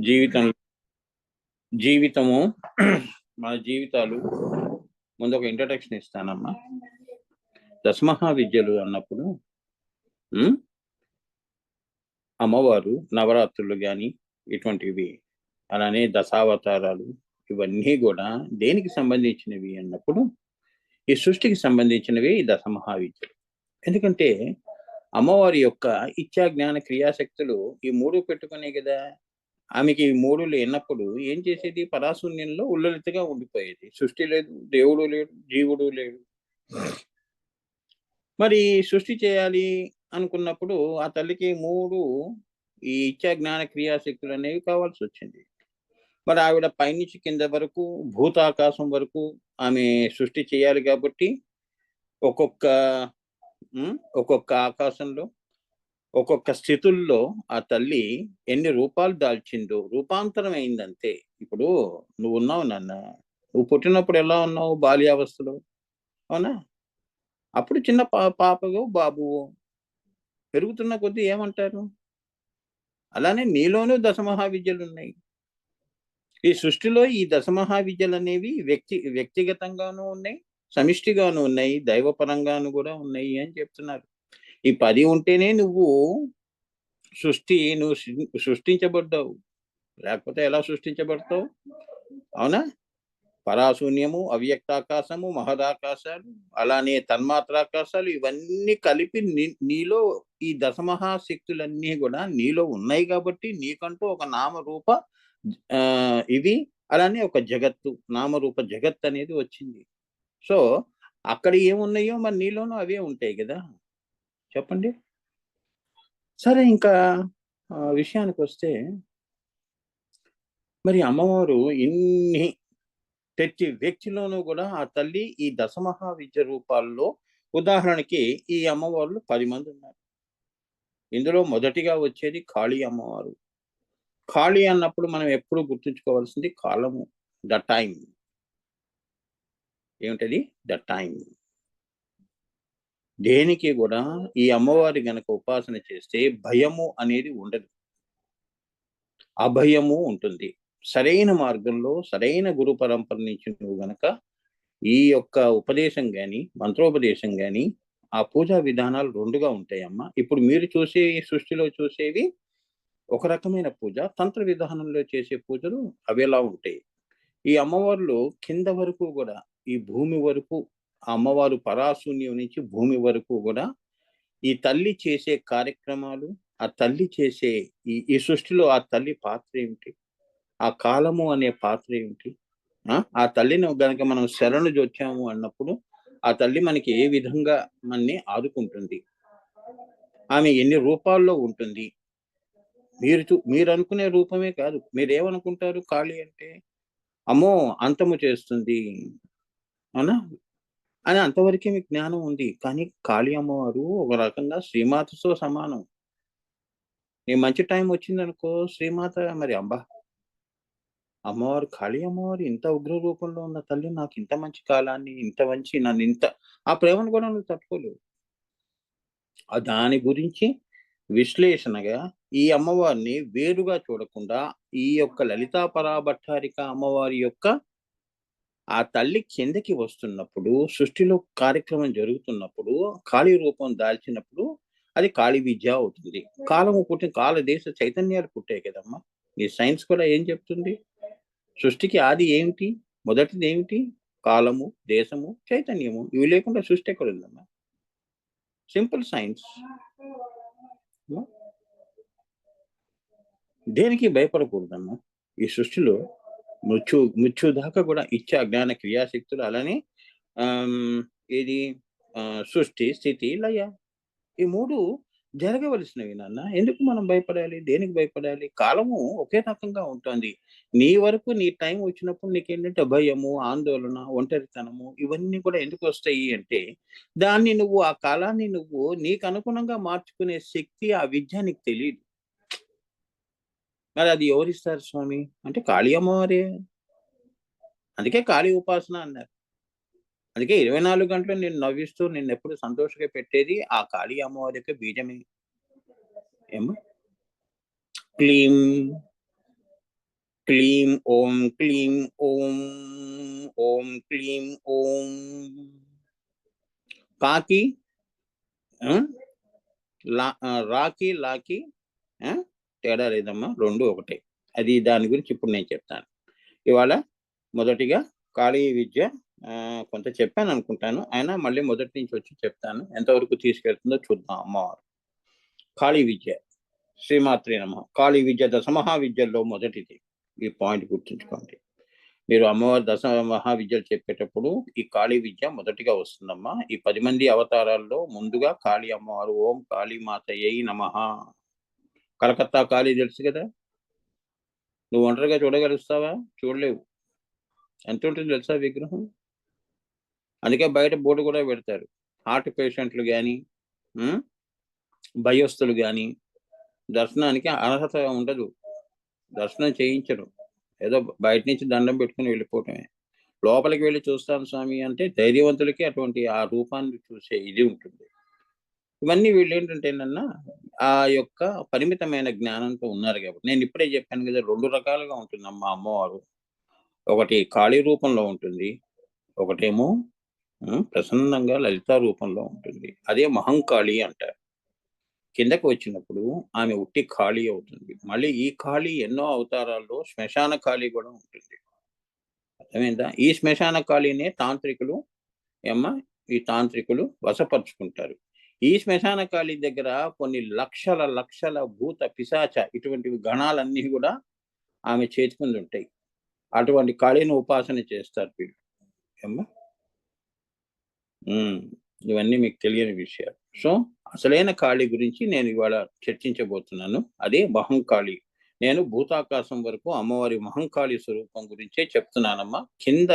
జీవితం జీవితము మన జీవితాలు ముందు ఒక ఇంట్రడక్షన్ ఇస్తానమ్మా. దశమహా విద్యలు అన్నప్పుడు అమ్మవారు నవరాత్రులు కానీ ఇటువంటివి, అలానే దశావతారాలు, ఇవన్నీ కూడా దేనికి సంబంధించినవి అన్నప్పుడు ఈ సృష్టికి సంబంధించినవి ఈ దశమహావిద్యలు. ఎందుకంటే అమ్మవారి యొక్క ఇచ్చా జ్ఞాన క్రియాశక్తులు ఈ మూడు పెట్టుకునే కదా. ఆమెకి ఈ మూడు లేనప్పుడు ఏం చేసేది? పరాశూన్యంలో ఉల్లలితగా ఉండిపోయేది. సృష్టి లేదు, దేవుడు లేడు, జీవుడు లేడు. మరి సృష్టి చేయాలి అనుకున్నప్పుడు ఆ తల్లికి మూడు ఈ ఇచ్చా జ్ఞాన క్రియాశక్తులు అనేవి కావాల్సి వచ్చింది. మరి ఆవిడ పైనుంచి కింద వరకు భూతాకాశం వరకు ఆమె సృష్టి చేయాలి కాబట్టి ఒక్కొక్క ఒక్కొక్క ఆకాశంలో ఒక్కొక్క స్థితుల్లో ఆ తల్లి ఎన్ని రూపాలు దాల్చిందో రూపాంతరం అయిందంతే. ఇప్పుడు నువ్వు ఉన్నావు నాన్న, నువ్వు పుట్టినప్పుడు ఎలా ఉన్నావు? బాల్యావస్థలో, అవునా? అప్పుడు చిన్న పాపగో బాబువో. పెరుగుతున్న కొద్దీ ఏమంటారు? అలానే నీలోనూ దశమహావిద్యలు ఉన్నాయి. ఈ సృష్టిలో ఈ దశమహావిద్యలు అనేవి వ్యక్తిగతంగానూ ఉన్నాయి, సమిష్టిగాను ఉన్నాయి, దైవపరంగాను కూడా ఉన్నాయి అని చెప్తున్నారు. ఈ 10 ఉంటేనే నువ్వు సృష్టించబడ్డావు. లేకపోతే ఎలా సృష్టించబడతావు? అవునా? పరాశూన్యము, అవ్యక్తాకాశము, మహదాకాశాలు, అలానే తన్మాత్రాకాశాలు, ఇవన్నీ కలిపి నీలో ఈ దశమహాశక్తులన్నీ కూడా నీలో ఉన్నాయి కాబట్టి నీకంటూ ఒక నామరూప ఇది, అలానే ఒక జగత్తు, నామరూప జగత్ అనేది వచ్చింది. సో అక్కడ ఏమున్నాయో మరి నీలోనూ అవే ఉంటాయి కదా. చెప్పండి. సరే, ఇంకా విషయానికి వస్తే, మరి అమ్మవారు ఇన్ని ప్రతి వ్యక్తిలోనూ కూడా ఆ తల్లి ఈ దశమహా విద్య రూపాల్లో, ఉదాహరణకి ఈ అమ్మవార్లు 10 మంది ఉన్నారు. ఇందులో మొదటిగా వచ్చేది కాళీ అమ్మవారు. కాళీ అన్నప్పుడు మనం ఎప్పుడు గుర్తుంచుకోవాల్సింది కాలము, ద టైం. ఏమిటది? The time. దేనికి కూడా ఈ అమ్మవారి గనక ఉపాసన చేస్తే భయము అనేది ఉండదు, అభయము ఉంటుంది. సరైన మార్గంలో సరైన గురు పరంపర నుంచి నువ్వు గనక ఈ యొక్క ఉపదేశం గాని, మంత్రోపదేశం గాని, ఆ పూజా విధానాలు 2గా ఉంటాయమ్మా. ఇప్పుడు మీరు చూసే సృష్టిలో చూసేవి ఒక రకమైన పూజ, తంత్ర విధానంలో చేసే పూజలు అవి ఎలా ఉంటాయి. ఈ అమ్మవార్లు కింద వరకు కూడా, ఈ భూమి వరకు, ఆ అమ్మవారు పరాశూన్యం నుంచి భూమి వరకు కూడా ఈ తల్లి చేసే కార్యక్రమాలు, ఆ తల్లి చేసే ఈ సృష్టిలో ఆ తల్లి పాత్ర ఏమిటి, ఆ కాలము అనే పాత్ర ఏమిటి, ఆ తల్లిని గనక మనం శరణు జొచ్చాము అన్నప్పుడు ఆ తల్లి మనకి ఏ విధంగా మనని ఆదుకుంటుంది, ఆమె ఎన్ని రూపాల్లో ఉంటుంది. మీరు అనుకునే రూపమే కాదు. మీరేమనుకుంటారు? కాళీ అంటే అమ్మో అంతము చేస్తుంది, అవునా అని అంతవరకే మీకు జ్ఞానం ఉంది. కానీ కాళీ అమ్మవారు ఒక రకంగా శ్రీమాతతో సమానం. నీ మంచి టైం వచ్చిందనుకో, శ్రీమాత మరి అమ్మవారు, కాళీ అమ్మవారు ఇంత ఉగ్ర రూపంలో ఉన్న తల్లి నాకు ఇంత మంచి కాలాన్ని, ఇంత మంచి నన్ను ఇంత, ఆ ప్రేమను కూడా నువ్వు తట్టుకోలేవు. దాని గురించి విశ్లేషణగా ఈ అమ్మవారిని వేరుగా చూడకుండా, ఈ యొక్క లలితా పరాభట్టారిక అమ్మవారి యొక్క ఆ తల్లి కిందకి వస్తున్నప్పుడు, సృష్టిలో కార్యక్రమం జరుగుతున్నప్పుడు, కాళీ రూపం దాల్చినప్పుడు అది కాళీ విద్య అవుతుంది. కాలము పుట్టిన కాల దేశ చైతన్యాలు పుట్టాయి కదమ్మా. ఈ సైన్స్ కూడా ఏం చెప్తుంది? సృష్టికి ఆది ఏమిటి? మొదటిది ఏమిటి? కాలము, దేశము, చైతన్యము. ఇవి లేకుండా సృష్టి ఎక్కడుందమ్మా? Simple science. దేనికి భయపడకూడదమ్మా. ఈ సృష్టిలో మృత్యు దాకా కూడా ఇచ్చే అజ్ఞాన క్రియాశక్తులు, అలానే ఏది సృష్టి, స్థితి, లయ, ఈ 3 జరగవలసినవి నాన్న. ఎందుకు మనం భయపడాలి? దేనికి భయపడాలి? కాలము ఒకే రకంగా ఉంటుంది. నీ వరకు నీ టైం వచ్చినప్పుడు నీకేంటంటే భయము, ఆందోళన, ఒంటరితనము, ఇవన్నీ కూడా ఎందుకు వస్తాయి అంటే, దాన్ని నువ్వు, ఆ కాలాన్ని నువ్వు నీకు అనుగుణంగా మార్చుకునే శక్తి, ఆ విద్య నీకు తెలీదు. మరి అది ఎవరిస్తారు స్వామి అంటే కాళీ అమ్మవారే. అందుకే కాళీ ఉపాసన అన్నారు. అందుకే 24 గంటలు నేను నవ్విస్తూ నిన్నెప్పుడు సంతోషంగా పెట్టేది ఆ కాళీ అమ్మవారి యొక్క బీజమే. ఏమో క్లీం క్లీం ఓం క్లీం ఓం ఓం క్లీం ఓం. కాకి రాకి లాకి తేడా లేదమ్మా, రెండు ఒకటే. అది దాని గురించి ఇప్పుడు నేను చెప్తాను. ఇవాళ మొదటిగా కాళీ విద్య కొంత చెప్పాను అనుకుంటాను, అయినా మళ్ళీ మొదటి నుంచి వచ్చి చెప్తాను, ఎంతవరకు తీసుకెళ్తుందో చూద్దాం. అమ్మవారు కాళీ విద్య, శ్రీమాత్రే నమః. కాళీ విద్య దశ మహావిద్యల్లో మొదటిది. ఈ పాయింట్ గుర్తుంచుకోండి. మీరు అమ్మవారి దశ మహావిద్యలు చెప్పేటప్పుడు ఈ కాళీ విద్య మొదటిగా వస్తుందమ్మా. ఈ 10 మంది అవతారాల్లో ముందుగా కాళీ అమ్మవారు. ఓం కాళీ మాతయ్యై నమః. కలకత్తా కాళీ తెలుసు కదా, నువ్వు ఒంటరిగా చూడగలుస్తావా? చూడలేవు. ఎంత ఉంటుంది తెలుసా విగ్రహం? అందుకే బయట బోర్డు కూడా పెడతారు. హార్ట్ పేషెంట్లు కానీ భయస్తులు కానీ దర్శనానికి అర్హత ఉండదు, దర్శనం చేయించరు. ఏదో బయట నుంచి దండం పెట్టుకుని వెళ్ళిపోవటమే. లోపలికి వెళ్ళి చూస్తాను స్వామి అంటే ధైర్యవంతులకి అటువంటి ఆ రూపాన్ని చూసే ఇది ఉంటుంది. ఇవన్నీ వీళ్ళు ఏంటంటేనన్నా ఆ యొక్క పరిమితమైన జ్ఞానంతో ఉన్నారు కాబట్టి. నేను ఇప్పుడే చెప్పాను కదా, 2 రకాలుగా ఉంటుందమ్మా అమ్మవారు. ఒకటి కాళీ రూపంలో ఉంటుంది, ఒకటేమో ప్రసన్నంగా లలితా రూపంలో ఉంటుంది. అదే మహంకాళి అంటారు. కిందకు వచ్చినప్పుడు ఆమె ఉట్టి ఖాళీ అవుతుంది. మళ్ళీ ఈ ఖాళీ ఎన్నో అవతారాల్లో శ్మశాన ఖాళీ కూడా ఉంటుంది. అర్థమైందా? ఈ శ్మశాన ఖాళీనే తాంత్రికులు ఈ తాంత్రికులు వశపరుచుకుంటారు. ఈ శ్మశాన ఖాళీ దగ్గర కొన్ని లక్షల లక్షల భూత పిశాచ ఇటువంటివి గణాలన్నీ కూడా ఆమె చేతికుంది ఉంటాయి. అటువంటి ఖాళీని ఉపాసన చేస్తారు వీళ్ళు. ఏమ్మా, ఇవన్నీ మీకు తెలియని విషయాలు. సో అసలైన ఖాళీ గురించి నేను ఇవాళ చర్చించబోతున్నాను. అదే మహంకాళి. నేను భూతాకాశం వరకు అమ్మవారి మహంకాళి స్వరూపం గురించే చెప్తున్నానమ్మా. కింద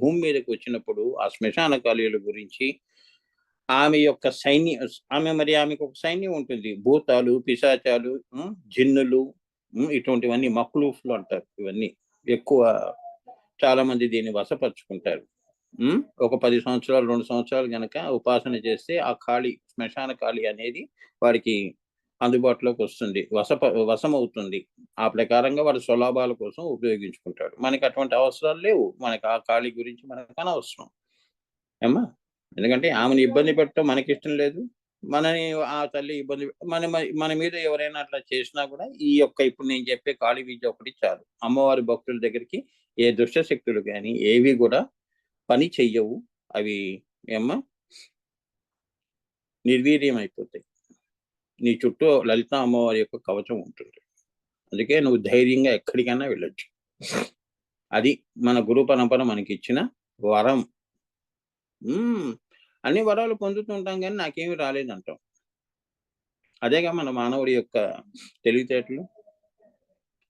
భూమి మీదకి వచ్చినప్పుడు ఆ శ్మశాన ఖాళీల గురించి, ఆమె యొక్క సైన్యం, ఆమెకు ఒక సైన్యం ఉంటుంది. భూతాలు, పిశాచాలు, జిన్నులు, ఇటువంటివన్నీ మక్లూఫ్లు అంటారు. ఇవన్నీ ఎక్కువ చాలా మంది దీన్ని వశపరుచుకుంటారు. ఒక 10 సంవత్సరాలు 2 సంవత్సరాలు గనక ఉపాసన చేస్తే ఆ ఖాళీ, శ్మశాన ఖాళీ అనేది వారికి అందుబాటులోకి వస్తుంది, వశమవుతుంది. ఆ ప్రకారంగా వాడు స్వలాభాల కోసం ఉపయోగించుకుంటాడు. మనకి అటువంటి అవసరాలు లేవు. మనకి ఆ ఖాళీ గురించి మనకు అనవసరం. ఏమ్మా, ఎందుకంటే ఆమెను ఇబ్బంది పెట్టడం మనకి ఇష్టం లేదు. మనని ఆ తల్లి ఇబ్బంది మన మీద ఎవరైనా అట్లా చేసినా కూడా ఈ యొక్క ఇప్పుడు నేను చెప్పే కాళీ విద్య ఒకటి చాలు. అమ్మవారి భక్తుల దగ్గరికి ఏ దుష్ట శక్తులు కానీ ఏవి కూడా పని చెయ్యవు. అవి నిర్వీర్యం అయిపోతాయి. నీ చుట్టూ లలిత అమ్మవారి యొక్క కవచం ఉంటుంది. అందుకే నువ్వు ధైర్యంగా ఎక్కడికైనా వెళ్ళొచ్చు. అది మన గురు పరంపర మనకి ఇచ్చిన వరం. అన్ని వరాలు పొందుతుంటాం కానీ నాకేమి రాలేదంటాం. అదేగా మన మానవుడి యొక్క తెలివితేటలు.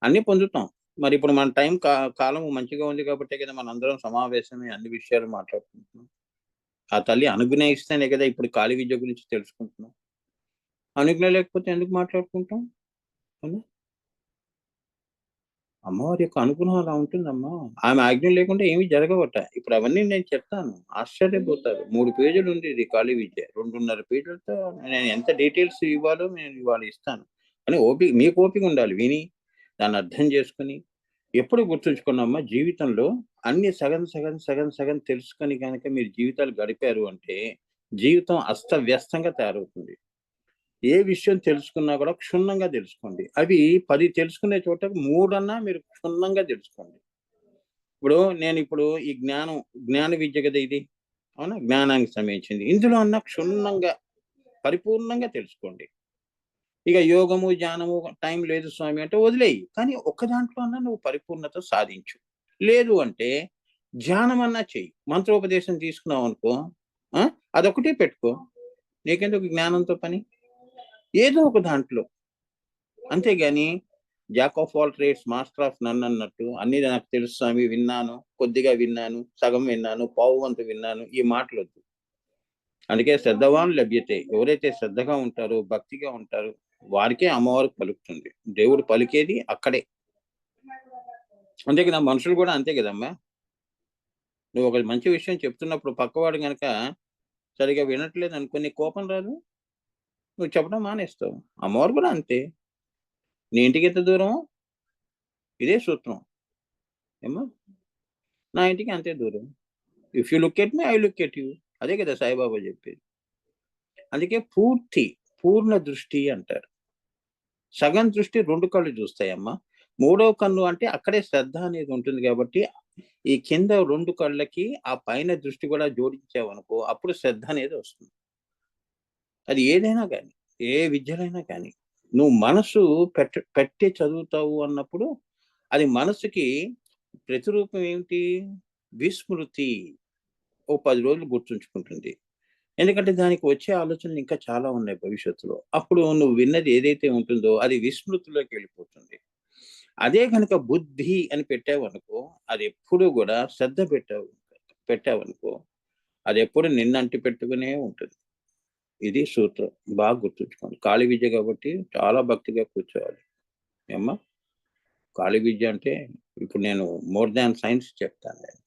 అన్ని పొందుతాం. మరి ఇప్పుడు మన టైం కాలం మంచిగా ఉంది కాబట్టి కదా మనందరం సమావేశమే అన్ని విషయాలు మాట్లాడుకుంటున్నాం. ఆ తల్లి అనుగ్రహిస్తేనే కదా ఇప్పుడు కాళీ విద్య గురించి తెలుసుకుంటున్నాం. అనుజ్ఞ లేకపోతే ఎందుకు మాట్లాడుకుంటాం? అమ్మవారి యొక్క అనుగ్రహం అలా ఉంటుందమ్మా. ఆమె ఆజ్ఞ లేకుండా ఏమీ జరగవట. ఇప్పుడు అవన్నీ నేను చెప్తాను, ఆశ్చర్యపోతారు. 3 పేజీలు ఉంది ఇది కాళీ విద్య. 2.5 పేజీలతో నేను ఎంత డీటెయిల్స్ ఇవ్వాలో నేను ఇవాళ ఇస్తాను. కానీ మీకు ఓపిక ఉండాలి విని దాన్ని అర్థం చేసుకుని. ఎప్పుడు గుర్తుంచుకున్నామ్మా, జీవితంలో అన్ని సగం సగం సగం సగం తెలుసుకొని కనుక మీరు జీవితాలు గడిపారు అంటే జీవితం అస్తవ్యస్తంగా తయారవుతుంది. ఏ విషయం తెలుసుకున్నా కూడా క్షుణ్ణంగా తెలుసుకోండి. అవి 10 తెలుసుకునే చోట 3 అన్నా మీరు క్షుణ్ణంగా తెలుసుకోండి. ఇప్పుడు నేను ఈ జ్ఞాన విద్య కదా ఇది, అవునా? జ్ఞానానికి సంబంధించింది. ఇందులో అన్నా క్షుణ్ణంగా పరిపూర్ణంగా తెలుసుకోండి. ఇక యోగము జ్ఞానము టైం లేదు స్వామి అంటే వదిలేయి. కానీ ఒక్క దాంట్లో అన్నా నువ్వు పరిపూర్ణత సాధించు. లేదు అంటే ధ్యానం అన్నా చెయ్యి. మంత్రోపదేశం తీసుకున్నావు అనుకో, అదొకటే పెట్టుకో. నీకెందుకు జ్ఞానంతో పని? ఏదో ఒక దాంట్లో. అంతేగాని jack of all trades master of none అన్నట్టు అన్ని నాకు తెలుసు స్వామి, విన్నాను, కొద్దిగా విన్నాను, సగం విన్నాను, పావు వంతు విన్నాను, ఈ మాటలు వద్దు. అందుకే శ్రద్ధవాన్ లభ్యతే. ఎవరైతే శ్రద్ధగా ఉంటారో, భక్తిగా ఉంటారో వారికే అమ్మవారు పలుకుతుంది. దేవుడు పలికేది అక్కడే. అంతే కదా, మనుషులు కూడా అంతే కదమ్మా. నువ్వు ఒక మంచి విషయం చెప్తున్నప్పుడు పక్కవాడు గనక సరిగా వినట్లేదు అనుకుని కోపం రాదు, నువ్వు చెప్పడం మానేస్తావు. అమ్మవారు కూడా అంతే. నీ ఇంటికి ఎంత దూరం ఇదే సూత్రం ఏమో. నా ఇంటికి అంతే దూరం. If you look at me, I look at you. అదే కదా సాయిబాబా చెప్పేది. అందుకే పూర్ణ దృష్టి అంటారు. సగం దృష్టి 2 కళ్ళు చూస్తాయమ్మా. మూడవ కన్ను అంటే అక్కడే శ్రద్ధ అనేది ఉంటుంది కాబట్టి, ఈ కింద 2 కళ్ళకి ఆ పైన దృష్టి కూడా జోడించావనుకో, అప్పుడు శ్రద్ధ అనేది వస్తుంది. అది ఏదైనా గాని, ఏ విద్యలైనా కానీ. నువ్వు మనసు పెట్టి చదువుతావు అన్నప్పుడు, అది మనసుకి ప్రతిరూపం ఏమిటి? విస్మృతి. ఓ 10 రోజులు గుర్తుంచుకుంటుంది. ఎందుకంటే దానికి వచ్చే ఆలోచనలు ఇంకా చాలా ఉన్నాయి భవిష్యత్తులో. అప్పుడు నువ్వు విన్నది ఏదైతే ఉంటుందో అది విస్మృతిలోకి వెళ్ళిపోతుంది. అదే గనక బుద్ధి అని పెట్టావనుకో, అది ఎప్పుడూ గూడా శ్రద్ధ పెట్టావనుకో, అదెప్పుడు నిన్ను అంటి పెట్టుకునే ఉంటుంది. ఇది సూత్రం. బాగా గుర్తుంచుకోండి. కాళీ విద్య కాబట్టి చాలా భక్తిగా కూర్చోవాలి. ఏమ్మా? కాళీ విద్య అంటే ఇప్పుడు నేను మోర్ థాన్ సైన్స్ చెప్తాను నేను.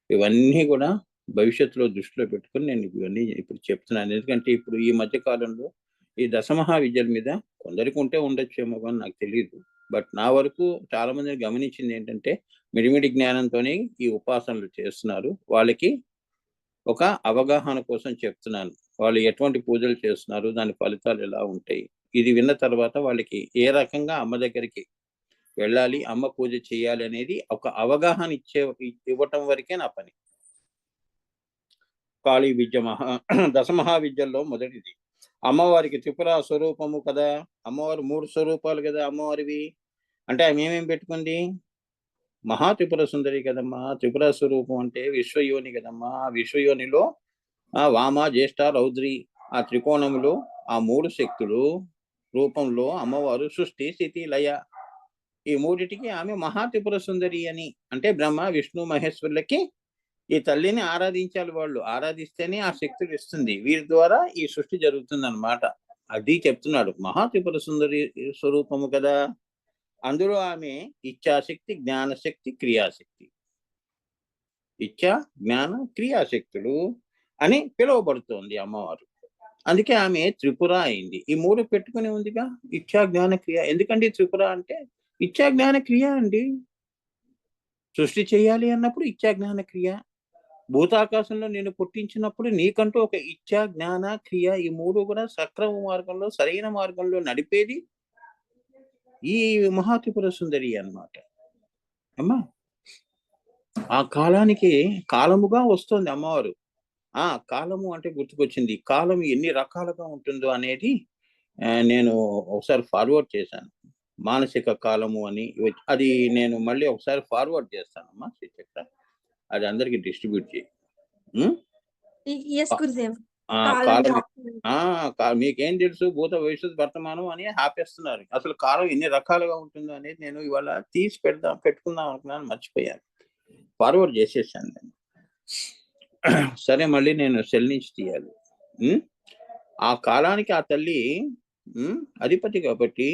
ఇవన్నీ గూడా భవిష్యత్తులో దృష్టిలో పెట్టుకొని నేను ఇవన్నీ ఇప్పుడు చెప్తున్నాను. ఎందుకంటే ఇప్పుడు ఈ మధ్య కాలంలో ఈ దశమహా విద్యల మీద కొందరికి ఉంటే ఉండొచ్చేమో గాని నాకు తెలీదు. బట్ నా వరకు చాలా మందిని గమనించిందేంటంటే మిడిమిడి జ్ఞానంతోని ఈ ఉపాసనలు చేస్తున్నారు. వాళ్ళకి ఒక అవగాహన కోసం చెప్తున్నాను. వాళ్ళు ఎటువంటి పూజలు చేస్తున్నారు? దాని ఫలితాలు ఎలా ఉంటాయి? ఇది విన్న తర్వాత వాళ్ళకి ఏ రకంగా అమ్మ దగ్గరికి వెళ్ళాలి, అమ్మ పూజ చేయాలి అనేది ఒక అవగాహన ఇవ్వటం వరకే నా పని. కాళీ విద్య దశమహా విద్యల్లో మొదటిది. అమ్మవారికి త్రిపుర స్వరూపము కదా! అమ్మవారు 3 స్వరూపాలు కదా అమ్మవారివి. అంటే ఆమె ఏమేమి పెట్టుకుంది? మహా త్రిపుర సుందరి కదమ్మా! త్రిపుర స్వరూపం అంటే విశ్వయోని కదమ్మా! ఆ విశ్వయోనిలో వామ, జ్యేష్ఠ, రౌద్రి ఆ త్రికోణములు, ఆ 3 శక్తులు రూపంలో అమ్మవారు సృష్టి, స్థితి, లయ ఈ మూడిటికి ఆమె మహా త్రిపుర సుందరి అని. అంటే బ్రహ్మ, విష్ణు, మహేశ్వరులకి ఈ తల్లిని ఆరాధించాలి వాళ్ళు. ఆరాధిస్తేనే ఆ శక్తులు ఇస్తుంది. వీరి ద్వారా ఈ సృష్టి జరుగుతుందన్నమాట. అది చెప్తున్నాడు. మహా త్రిపుర సుందరి స్వరూపము కదా! అందులో ఆమె ఇచ్ఛాశక్తి, జ్ఞానశక్తి, క్రియాశక్తి. ఇచ్ఛ, జ్ఞాన, క్రియాశక్తులు అని పిలువబడుతోంది అమ్మవారు. అందుకే ఆమె త్రిపుర అయింది. ఈ 3 పెట్టుకుని ఉందిగా. ఇచ్ఛా, జ్ఞాన, క్రియ. ఎందుకండి త్రిపుర అంటే? ఇచ్ఛా, జ్ఞాన, క్రియ అండి. సృష్టి చేయాలి అన్నప్పుడు ఇచ్ఛా, జ్ఞాన, క్రియ. భూతాకాశంలో నిన్ను పుట్టించినప్పుడు నీకంటూ ఒక ఇచ్ఛ, జ్ఞాన, క్రియ ఈ 3 కూడా సక్రమ మార్గంలో, సరైన మార్గంలో నడిపేది ఈ మహాత్రిపుర సుందరి అన్నమాట. అమ్మా! ఆ కాలానికి కాలముగా వస్తుంది అమ్మవారు. కాలము అంటే గుర్తుకొచ్చింది. కాలం ఎన్ని రకాలుగా ఉంటుందో అనేది నేను ఒకసారి ఫార్వర్డ్ చేశాను. మానసిక కాలము అని అది నేను మళ్ళీ ఒకసారి ఫార్వర్డ్ చేస్తానమ్మా శ్రీచక్ర. అది అందరికి డిస్ట్రిబ్యూట్ చేయి. యెస్ గురుదేవ్. మీకేం తెలుసు భూత భవిష్యత్ వర్తమానం అని ఆపేస్తున్నారు. అసలు కాలం ఎన్ని రకాలుగా ఉంటుందో అనేది నేను ఇవాళ తీసి పెట్టుకుందాం అనుకున్నాను, మర్చిపోయాను. ఫార్వర్డ్ చేసేసాను నేను. సరే మళ్ళీ నేను సెల్ నుంచి తీయాలి. ఆ కాలానికి ఆ తల్లి అధిపతి కాబట్టి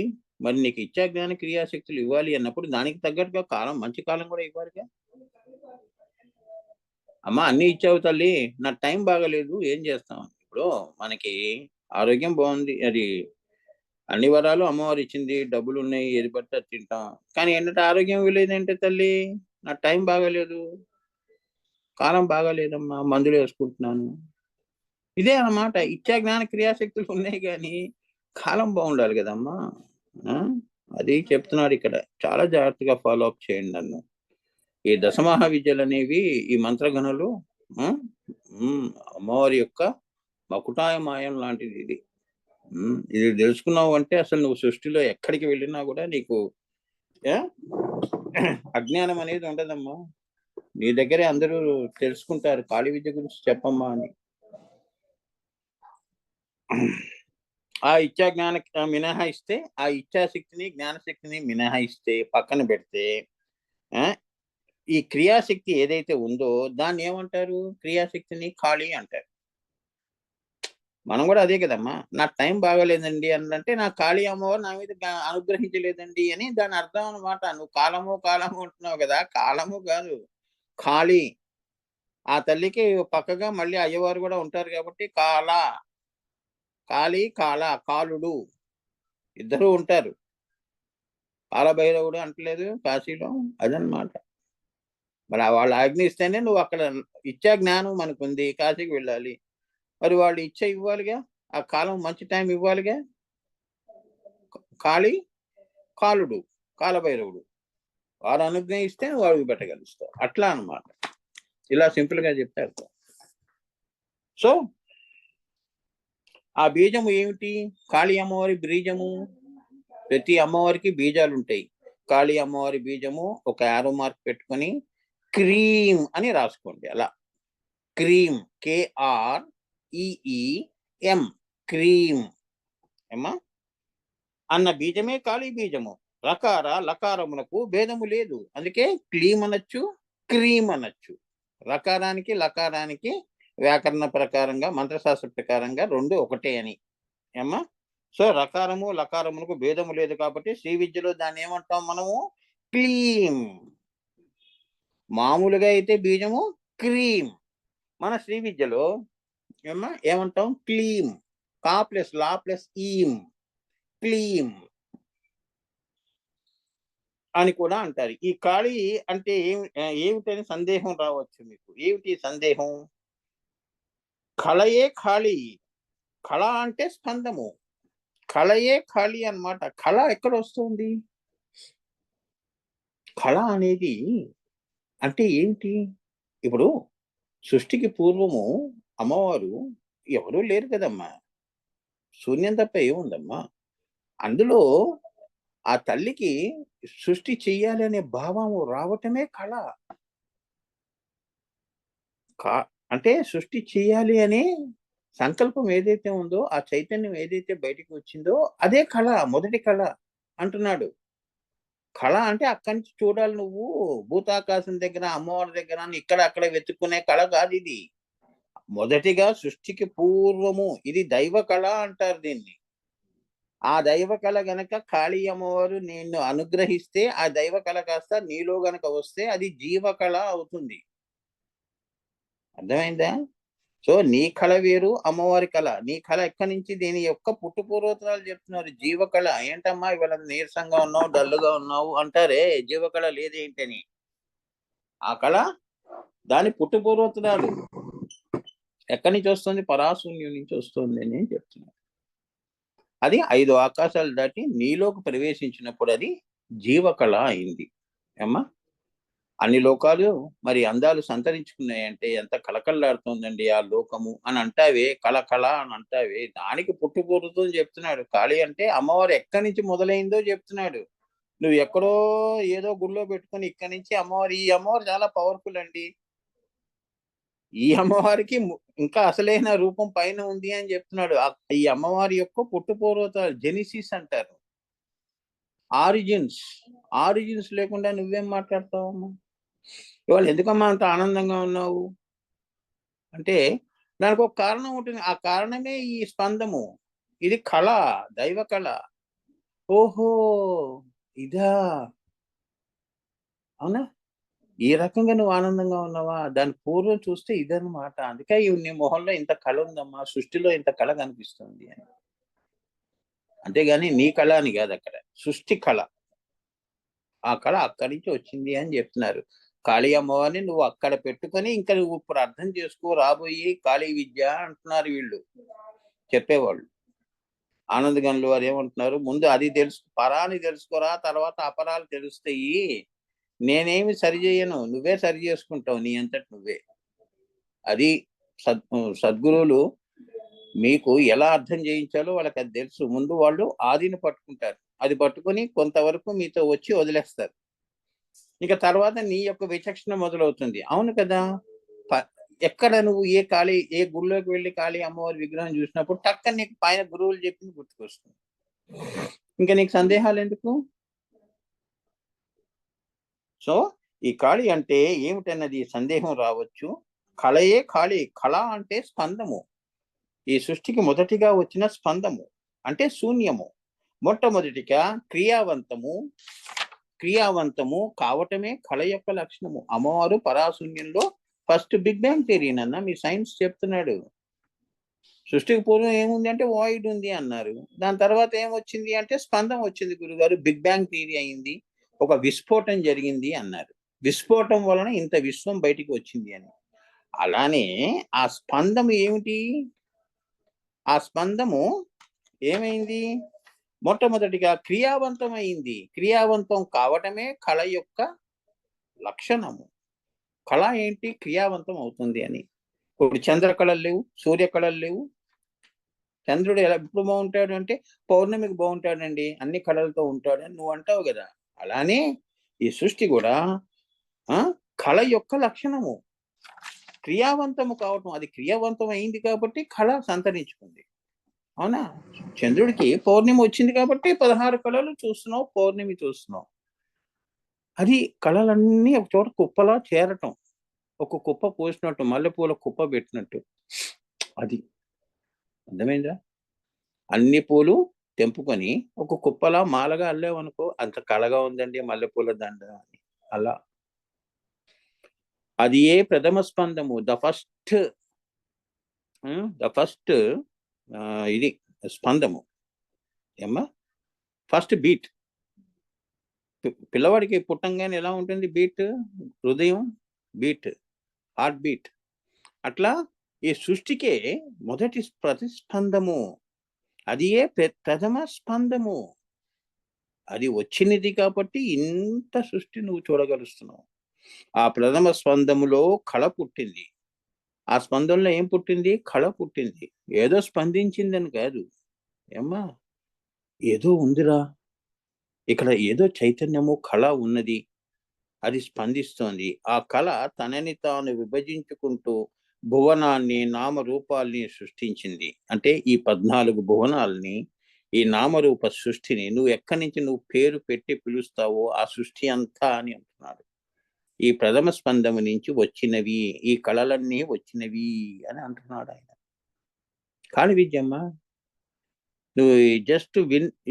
మరి నీకు ఇచ్చా జ్ఞాన క్రియాశక్తులు ఇవ్వాలి అన్నప్పుడు దానికి తగ్గట్టుగా కాలం, మంచి కాలం కూడా ఇవ్వాలిగా. అమ్మా అన్ని ఇచ్చావు తల్లి, నా టైం బాగలేదు, ఏం చేస్తాం? ఇప్పుడు మనకి ఆరోగ్యం బాగుంది, అది అన్ని వరాలు అమ్మవారు ఇచ్చింది, డబ్బులు ఉన్నాయి, ఏది పడితే అది తింటాం. కానీ ఏంటంటే ఆరోగ్యం లేదంటే తల్లి, నా టైం బాగలేదు, కాలం బాగాలేదమ్మా, మందులు వేసుకుంటున్నాను. ఇదే అన్నమాట. ఇచ్చా జ్ఞాన క్రియాశక్తులు ఉన్నాయి కానీ కాలం బాగుండాలి కదమ్మా. అది చెప్తున్నాడు ఇక్కడ. చాలా జాగ్రత్తగా ఫాలో అప్ చేయండి నన్ను. ఈ దశమహా విద్యలు అనేవి ఈ మంత్రగణలు అమ్మవారి యొక్క మకుటాయమాయం లాంటిది ఇది. ఇది తెలుసుకున్నావు అంటే అసలు నువ్వు సృష్టిలో ఎక్కడికి వెళ్ళినా కూడా నీకు అజ్ఞానం అనేది ఉండదమ్మా. నీ దగ్గరే అందరూ తెలుసుకుంటారు. కాళీ విద్య గురించి చెప్పమ్మా అని. ఆ ఇచ్చా జ్ఞాన మినహాయిస్తే, ఆ ఇచ్ఛాశక్తిని, జ్ఞానశక్తిని మినహాయిస్తే, పక్కన పెడితే ఈ క్రియాశక్తి ఏదైతే ఉందో దాన్ని ఏమంటారు? క్రియాశక్తిని ఖాళీ అంటారు. మనం కూడా అదే కదమ్మా. నా టైం బాగలేదండి అంటే నా ఖాళీ అమ్మవారు నా మీద అనుగ్రహించలేదండి అని దాని అర్థం అనమాట. నువ్వు కాలము అంటున్నావు కదా, కాలము కాదు, ఖాళీ. ఆ తల్లికి పక్కగా మళ్ళీ అయ్యవారు కూడా ఉంటారు కాబట్టి కాళీ, కాలుడు ఇద్దరు ఉంటారు. కాలభైరవుడు అంటలేదు కాశీలో, అదనమాట. మరి వాళ్ళు ఆజ్ఞ ఇస్తేనే నువ్వు అక్కడ ఇచ్చా జ్ఞానం మనకుంది, కాశీకి వెళ్ళాలి. మరి వాళ్ళు ఇవ్వాలిగా, ఆ కాలం మంచి టైం ఇవ్వాలిగా. కాలుడు కాలభైరవుడు వారు అనుగ్రహిస్తే నువ్వు అడుగు పెట్టగలుస్తావు, అట్లా అన్నమాట. ఇలా సింపుల్ గా చెప్తారు. సో ఆ బీజము ఏమిటి? కాళీ అమ్మవారి బీజము. ప్రతి అమ్మవారికి బీజాలు ఉంటాయి. కాళీ అమ్మవారి బీజము ఒక యారో మార్క్ పెట్టుకొని క్రీమ్ అని రాసుకోండి. అలా క్రీమ్, KREEM, క్రీమ్ ఏమా అన్న బీజమే కాళీ బీజము. రకార లకారములకు భేదము లేదు, అందుకే క్లీమ్ అనొచ్చు, క్రీమ్ అనొచ్చు. రకారానికి లకారానికి వ్యాకరణ ప్రకారంగా, మంత్రశాస్త్ర ప్రకారంగా రెండు ఒకటే అని ఏమా. సో రకారము లకారములకు భేదము లేదు కాబట్టి శ్రీ విద్యలో దాన్ని ఏమంటాం మనము? క్లీమ్. మామూలుగా అయితే బీజము క్రీమ్, మన శ్రీ విద్యలో ఏమంటాం? క్లీమ్. కా ప్లస్ లా ప్లస్ ఈమ్, క్లీమ్ అని కూడా అంటారు. ఈ కాళీ అంటే ఏమిటని సందేహం రావచ్చు మీకు. ఏమిటి సందేహం? కళయే ఖాళీ. కళ అంటే స్పందము, కళయే ఖాళీ అన్నమాట. కళ ఎక్కడ వస్తుంది? కళ అనేది అంటే ఏమిటి? ఇప్పుడు సృష్టికి పూర్వము అమ్మవారు ఎవరూ లేరు కదమ్మా, శూన్యం తప్ప ఏముందమ్మా. అందులో ఆ తల్లికి సృష్టి చెయ్యాలి అనే భావము రావటమే కళ. అంటే సృష్టి చేయాలి అనే సంకల్పం ఏదైతే ఉందో, ఆ చైతన్యం ఏదైతే బయటికి వచ్చిందో అదే కళ, మొదటి కళ అంటున్నాడు. కళ అంటే అక్కడి నుంచి చూడాలి నువ్వు, భూతాకాశం దగ్గర అమ్మవారి దగ్గర ఇక్కడ అక్కడ వెతుక్కునే కళ కాదు ఇది. మొదటిగా సృష్టికి పూర్వము ఇది దైవ కళ అంటారు దీన్ని. ఆ దైవ కళ గనక కాళీ అమ్మవారు నిన్ను అనుగ్రహిస్తే, ఆ దైవ కళ కాస్త నీలో గనక వస్తే అది జీవ కళ అవుతుంది. అర్థమైందా? సో నీ కళ వేరు, అమ్మవారి కళ. నీ కళ ఎక్కడి నుంచి? దీని యొక్క పుట్టు పూర్వోత్తరాలు చెప్తున్నారు. జీవ కళ. ఏంటమ్మా ఇవాళ నీరసంగా ఉన్నావు, డల్లుగా ఉన్నావు అంటారే, జీవ కళ లేదేంటని. ఆ కళ దాని పుట్టు పూర్వోత్తరాలు ఎక్కడి నుంచి వస్తుంది? పరాశూన్యం నుంచి వస్తుంది అని చెప్తున్నారు. అది 5 ఆకాశాలు దాటి నీలోకి ప్రవేశించినప్పుడు అది జీవ కళ అయింది. ఏమ్మా అన్ని లోకాలు మరి అందాలు సంతరించుకున్నాయంటే ఎంత కళకళలాడుతుందండి ఆ లోకము అని అంటావే, కళ అని అంటావే. దానికి పుట్టుపూరుతో చెప్తున్నాడు. కాళీ అంటే అమ్మవారు ఎక్కడి నుంచి మొదలైందో చెప్తున్నాడు. నువ్వు ఎక్కడో ఏదో గుళ్ళో పెట్టుకొని ఇక్కడి నుంచి అమ్మవారు, ఈ అమ్మవారు చాలా పవర్ఫుల్ అండి, ఈ అమ్మవారికి ఇంకా అసలైన రూపం పైన ఉంది అని చెప్తున్నాడు. ఈ అమ్మవారి యొక్క పుట్టుపూర్వత జెనిసిస్ అంటారు. ఆరిజిన్స్ లేకుండా నువ్వేం మాట్లాడతావమ్మా? ఇవాళ ఎందుకమ్మా అంత ఆనందంగా ఉన్నావు అంటే దానికి ఒక కారణం ఉంటుంది. ఆ కారణమే ఈ స్పందము. ఇది కళ, దైవ కళ. ఓహో ఇదా, అవునా? ఈ రకంగా నువ్వు ఆనందంగా ఉన్నావా? దాని పూర్వం చూస్తే ఇదన్నమాట. అందుకే నీ మొహంలో ఇంత కళ ఉందమ్మా, సృష్టిలో ఇంత కళ కనిపిస్తుంది అని. అంతేగాని నీ కళ అని కాదు, అక్కడ సృష్టి కళ. ఆ కళ అక్కడి నుంచి వచ్చింది అని చెప్తున్నారు. కాళీ అమ్మవారిని నువ్వు అక్కడ పెట్టుకొని ఇంకా నువ్వు ఇప్పుడు అర్థం చేసుకో, రాబోయి కాళీ విద్య అంటున్నారు వీళ్ళు చెప్పేవాళ్ళు. ఆనంద్ గనులు వారు ఏమంటున్నారు? ముందు అది పరాని తెలుసుకోరా, తర్వాత అపరాలు తెలుస్తాయి. నేనేమి సరి చేయను, నువ్వే సరి చేసుకుంటావు నీ అంతటి నువ్వే. అది సద్గురువులు మీకు ఎలా అర్థం చేయించాలో వాళ్ళకి అది తెలుసు. ముందు వాళ్ళు ఆదిని పట్టుకుంటారు, అది పట్టుకొని కొంతవరకు మీతో వచ్చి వదిలేస్తారు. ఇక తర్వాత నీ యొక్క విచక్షణ మొదలవుతుంది. అవును కదా, ఎక్కడ నువ్వు ఏ గుళ్ళోకి వెళ్ళి కాళీ అమ్మవారి విగ్రహం చూసినప్పుడు టక్కన నీకు పైన గురువులు చెప్పింది గుర్తుకొస్తుంది. ఇంకా నీకు సందేహాలు ఎందుకు? సో ఈ కాళీ అంటే ఏమిటన్నది సందేహం రావచ్చు. కళయే కాళీ. కళ అంటే స్పందము. ఈ సృష్టికి మొదటిగా వచ్చిన స్పందము అంటే శూన్యము. మొట్టమొదటిగా క్రియావంతము కావటమే కళ యొక్క లక్షణము. అమ్మవారు పరాశూన్యంలో ఫస్ట్ బిగ్ బ్యాంగ్ థియరీ అన్న మీ సైన్స్ చెప్తున్నాడు. సృష్టికి పూర్వం ఏముంది అంటే వాయిడ్ ఉంది అన్నారు. దాని తర్వాత ఏమొచ్చింది అంటే స్పందం వచ్చింది గురుగారు. బిగ్ బ్యాంగ్ థియరీ అయింది. ఒక విస్ఫోటం జరిగింది అన్నారు. విస్ఫోటం వలన ఇంత విశ్వం బయటికి వచ్చింది అని. అలానే ఆ స్పందం ఏమిటి? ఆ స్పందము ఏమైంది? మొట్టమొదటిగా క్రియావంతం అయింది. క్రియావంతం కావటమే కళ యొక్క లక్షణము. కళ ఏంటి? క్రియావంతం అవుతుంది అని. ఇప్పుడు చంద్రకళలు లేవు, సూర్యకళలు లేవు. చంద్రుడు ఎప్పుడు బాగుంటాడు అంటే పౌర్ణమికి బాగుంటాడండి, అన్ని కళలతో ఉంటాడని నువ్వు అంటావు కదా. అలానే ఈ సృష్టి కూడా కళ యొక్క లక్షణము క్రియావంతము కావటం. అది క్రియావంతం అయింది కాబట్టి కళ సంతరించుకుంది. అవునా? చంద్రుడికి పౌర్ణమి వచ్చింది కాబట్టి 16 కళలు చూస్తున్నావు, పౌర్ణమి చూస్తున్నావు. అది కళలన్నీ ఒక చోట కుప్పలా చేరటం. ఒక కుప్ప పోసినట్టు, మల్లెపూల కుప్ప పెట్టినట్టు. అది అర్థమైందా? అన్ని పూలు తెంపుకొని ఒక కుప్పలా మాలగా అల్లేవనుకో, అంత కళగా ఉందండి మల్లెపూల దండ అని. అలా అది ఏ ప్రథమ స్పందము, ద ఫస్ట్ ఇది స్పందము ఏమ్మా, ఫస్ట్ బీట్. పిల్లవాడికి పుట్టంగానే ఎలా ఉంటుంది బీట్? హృదయం బీట్, హార్ట్ బీట్. అట్లా ఈ సృష్టికే మొదటి ప్రతిస్పందము, అది ఏ ప్రథమ స్పందము. అది వచ్చినది కాబట్టి ఇంత సృష్టి నువ్వు చూడగలుస్తున్నావు. ఆ ప్రథమ స్పందములో కళ పుట్టింది. ఆ స్పందంలో ఏం పుట్టింది? కళ పుట్టింది. ఏదో స్పందించిందని కాదు ఏమ్మా, ఏదో ఉందిరా ఇక్కడ, ఏదో చైతన్యము కళ ఉన్నది, అది స్పందిస్తోంది. ఆ కళ తనని తాను విభజించుకుంటూ భువనాన్ని, నామరూపాల్ని సృష్టించింది. అంటే ఈ 14 భువనాల్ని, ఈ నామరూప సృష్టిని నువ్వు ఎక్కడి నుంచి నువ్వు పేరు పెట్టి పిలుస్తావో ఆ సృష్టి అంతా అని అంటున్నాడు. ఈ ప్రథమ స్పందము నుంచి వచ్చినవి ఈ కళలన్నీ వచ్చినవి అని అంటున్నాడు ఆయన. కాళీ విద్యమ్మ, నువ్వు జస్ట్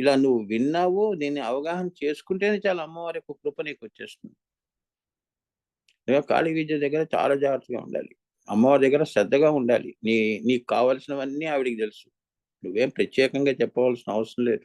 ఇలా నువ్వు విన్నావు, దీన్ని అవగాహన చేసుకుంటేనే చాలా అమ్మవారి యొక్క కృప నీకు వచ్చేస్తుంది. కాళీ విద్య దగ్గర చాలా జాగ్రత్తగా ఉండాలి. అమ్మవారి దగ్గర శ్రద్ధగా ఉండాలి. నీకు కావాల్సినవన్నీ ఆవిడికి తెలుసు. నువ్వేం ప్రత్యేకంగా చెప్పవలసిన అవసరం లేదు.